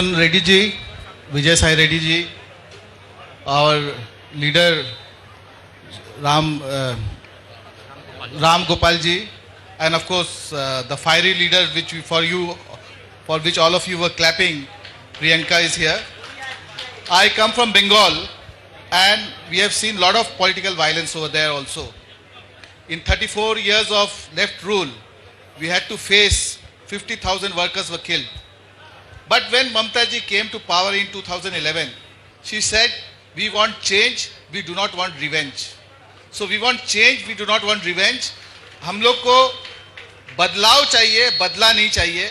Reddy ji, Vijay Sai Reddy ji, our leader Ram Gopal ji, and of course the fiery leader for which all of you were clapping, Priyanka is here. I come from Bengal and we have seen a lot of political violence over there also. In 34 years of left rule, we had to face 50,000 workers were killed. But when Mamta ji came to power in 2011, she said, we want change, we do not want revenge. So we want change, we do not want revenge. हम लोग को बदलाव चाहिए, बदला नहीं चाहिए,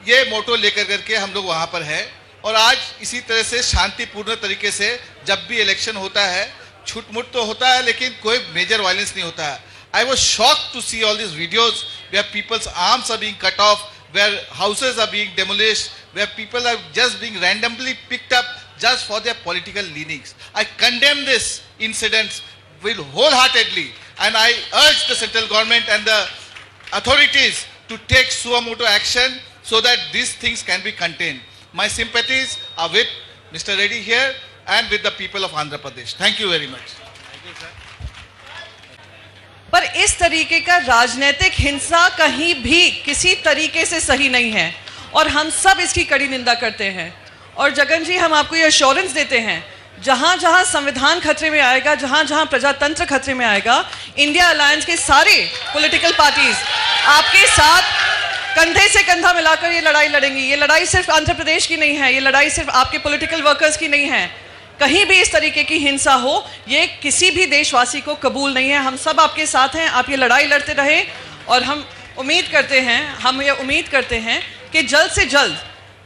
ये मोटो लेकर करके हम लोग वहाँ पर है. और आज इसी तरह से शांतिपूर्ण तरीके से जब भी इलेक्शन होता है, छूट-मुट तो होता है लेकिन कोई मेजर वायलेंस नहीं होता है. I was shocked to see all these videos where people's arms are being cut off, where houses are being demolished, where people are just being randomly picked up just for their political leanings. I condemn this incidents wholeheartedly, and I urge the central government and the authorities to take suo motu action so that these things can be contained. My sympathies are with Mr. Reddy here and with the people of Andhra Pradesh. Thank you very much. पर इस तरीके का राजनीतिक हिंसा कहीं भी किसी तरीके से सही नहीं है और हम सब इसकी कड़ी निंदा करते हैं. और जगन जी, हम आपको ये एश्योरेंस देते हैं, जहां जहां संविधान खतरे में आएगा, जहां जहां प्रजातंत्र खतरे में आएगा, इंडिया अलायंस के सारे पॉलिटिकल पार्टीज आपके साथ कंधे से कंधा मिलाकर ये लड़ाई लड़ेंगी. ये लड़ाई सिर्फ आंध्र प्रदेश की नहीं है, ये लड़ाई सिर्फ आपके पॉलिटिकल वर्कर्स की नहीं है. कहीं भी इस तरीके की हिंसा हो, ये किसी भी देशवासी को कबूल नहीं है. हम सब आपके साथ हैं, आप ये लड़ाई लड़ते रहें और हम ये उम्मीद करते हैं कि जल्द से जल्द,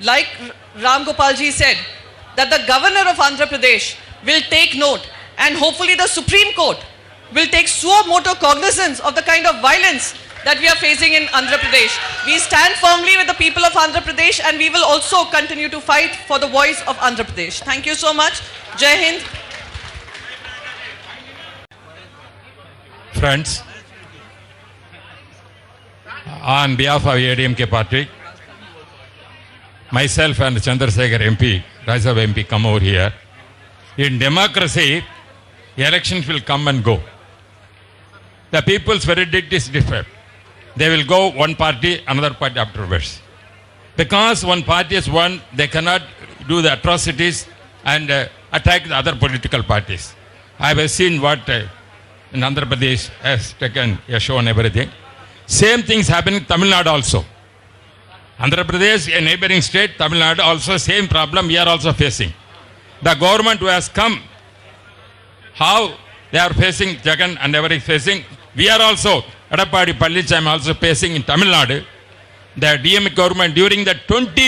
like Ram Gopal ji said, that the governor of Andhra Pradesh will take note and hopefully the Supreme Court will take suo motu cognizance of the kind of violence that we are facing in Andhra Pradesh. We stand firmly with the people of Andhra Pradesh and we will also continue to fight for the voice of Andhra Pradesh. Thank you so much. Jai Hind. Friends, on behalf of ADMK party, myself and Chandrasekhar MP, Rajya Sabha MP come over here. In democracy, elections will come and go. The people's verdict is different. They will go one party, another party afterwards. Because one party has won, they cannot do the atrocities and attack the other political parties. I have seen what in Andhra Pradesh has shown everything. Same things happen in Tamil Nadu also. Andhra Pradesh, a neighboring state, Tamil Nadu also same problem we are also facing. The government who has come, how they are facing Jagan and everything facing, we are also, Edappadi Palnichami also facing in Tamil Nadu. The DMK government during the 200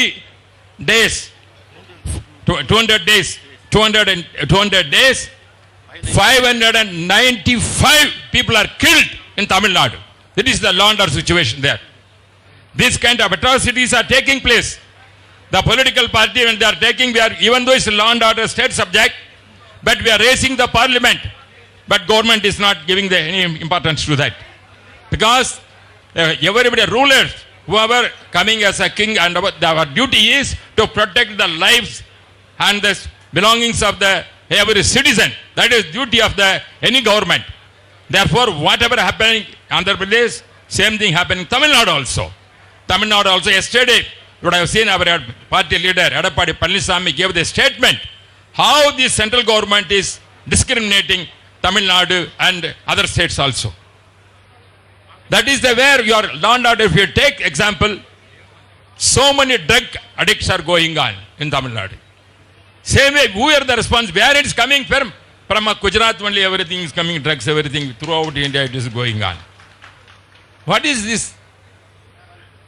days, 595 people are killed in Tamil Nadu. That is the law and order situation there. This kind of atrocities are taking place. The political party, when they are taking, even though it's a law and order state subject, but we are raising the parliament. But government is not giving any importance to that. Because everybody, rulers, whoever coming as a king, and our duty is to protect the lives and the belongings of every citizen. That is duty of any government. Therefore, whatever happening in Andhra Pradesh, same thing happening in Tamil Nadu also. Tamil Nadu also yesterday, what I have seen our party leader, Edappadi Palnichami, gave the statement how the central government is discriminating Tamil Nadu and other states also. That is where your law and order, if you take example, so many drug addicts are going on in Tamil Nadu. Same way, who are the response? Where it is coming from? From Gujarat only everything is coming, drugs, everything, throughout India it is going on. What is this?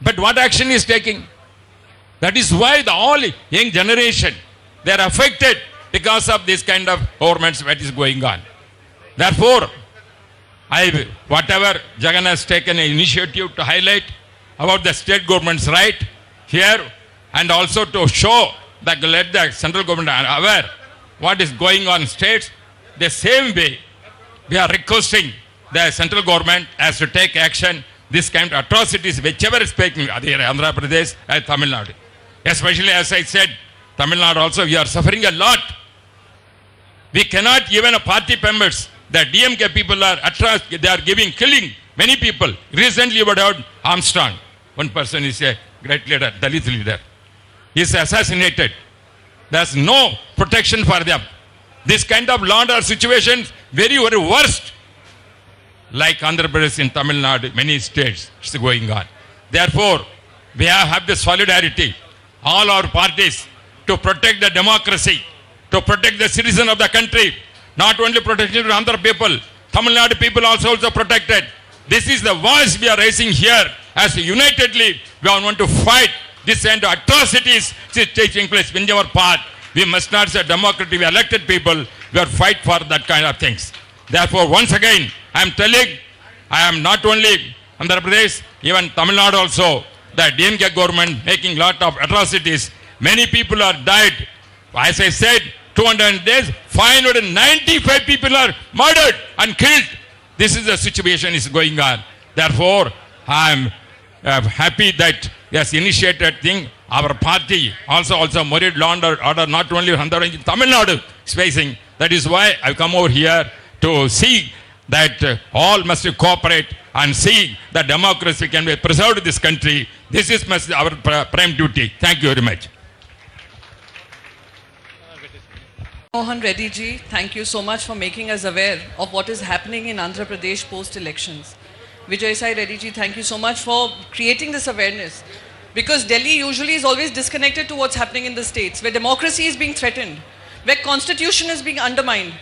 But what action is taking? That is why the all young generation, they are affected because of this kind of governments that is going on. Therefore, whatever Jagan has taken an initiative to highlight about the state government's right here, and also to show that let the central government are aware what is going on in states, the same way we are requesting the central government has to take action this kind of atrocities, whichever is taking, Andhra Pradesh and Tamil Nadu. Especially, as I said, Tamil Nadu also, we are suffering a lot. We cannot even a party members. The DMK people are atrocious. They are killing many people. Recently, you heard Armstrong. One person is a great leader, Dalit leader. He is assassinated. There's no protection for them. This kind of law and order situation, very, very worst. Like Andhra Pradesh in Tamil Nadu, many states, it's going on. Therefore, we have the solidarity, all our parties, to protect the democracy, to protect the citizen of the country. Not only protection of Andhra people, Tamil Nadu people also protected. This is the voice we are raising here. As unitedly, we want to fight this kind of atrocities which is taking place in our part. We must not say democratic, we elected people, we are fight for that kind of things. Therefore, once again, I am telling, I am not only Andhra Pradesh, even Tamil Nadu also, the DMK government making lot of atrocities. Many people are died. As I said, 200 days, 595 people are murdered and killed. This is the situation is going on. Therefore, I am happy that yes, initiated thing. Our party also married law and order, not only Andhra, Tamil Nadu is facing. That is why I come over here to see that all must cooperate and see that democracy can be preserved in this country. This is our prime duty. Thank you very much. Mohan Reddy ji, thank you so much for making us aware of what is happening in Andhra Pradesh post-elections. Vijay Sai Reddy ji, thank you so much for creating this awareness. Because Delhi usually is always disconnected to what's happening in the states, where democracy is being threatened, where constitution is being undermined,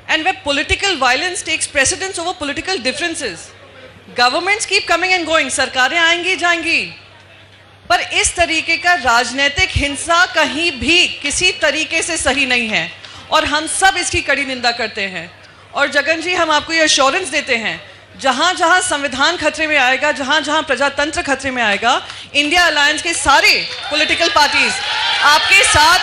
and where political violence takes precedence over political differences. Governments keep coming and going, सरकारें आएंगी जाएंगी, पर इस तरीके का राजनीतिक हिंसा कहीं भी किसी तरीके से सही नहीं है और हम सब इसकी कड़ी निंदा करते हैं. और जगन जी, हम आपको ये एश्योरेंस देते हैं, जहां जहां संविधान खतरे में आएगा, जहां जहां प्रजातंत्र खतरे में आएगा, इंडिया अलायंस के सारे पॉलिटिकल पार्टीज आपके साथ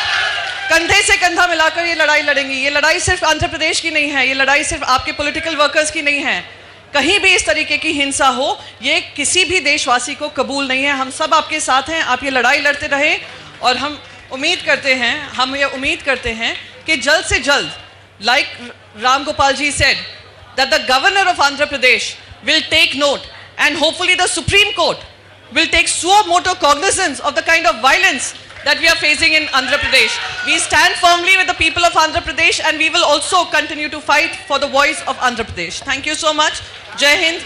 कंधे से कंधा मिलाकर ये लड़ाई लड़ेंगी. ये लड़ाई सिर्फ आंध्र प्रदेश की नहीं है, ये लड़ाई सिर्फ आपके पॉलिटिकल वर्कर्स की नहीं है. कहीं भी इस तरीके की हिंसा हो, ये किसी भी देशवासी को कबूल नहीं है. हम सब आपके साथ हैं, आप ये लड़ाई लड़ते रहें और हम उम्मीद करते हैं कि जल्द से जल्द, like Ram Gopal ji said, that the governor of Andhra Pradesh will take note and hopefully the Supreme Court will take suo motu cognizance of the kind of violence that we are facing in Andhra Pradesh. We stand firmly with the people of Andhra Pradesh and we will also continue to fight for the voice of Andhra Pradesh. Thank you so much. Jai Hind.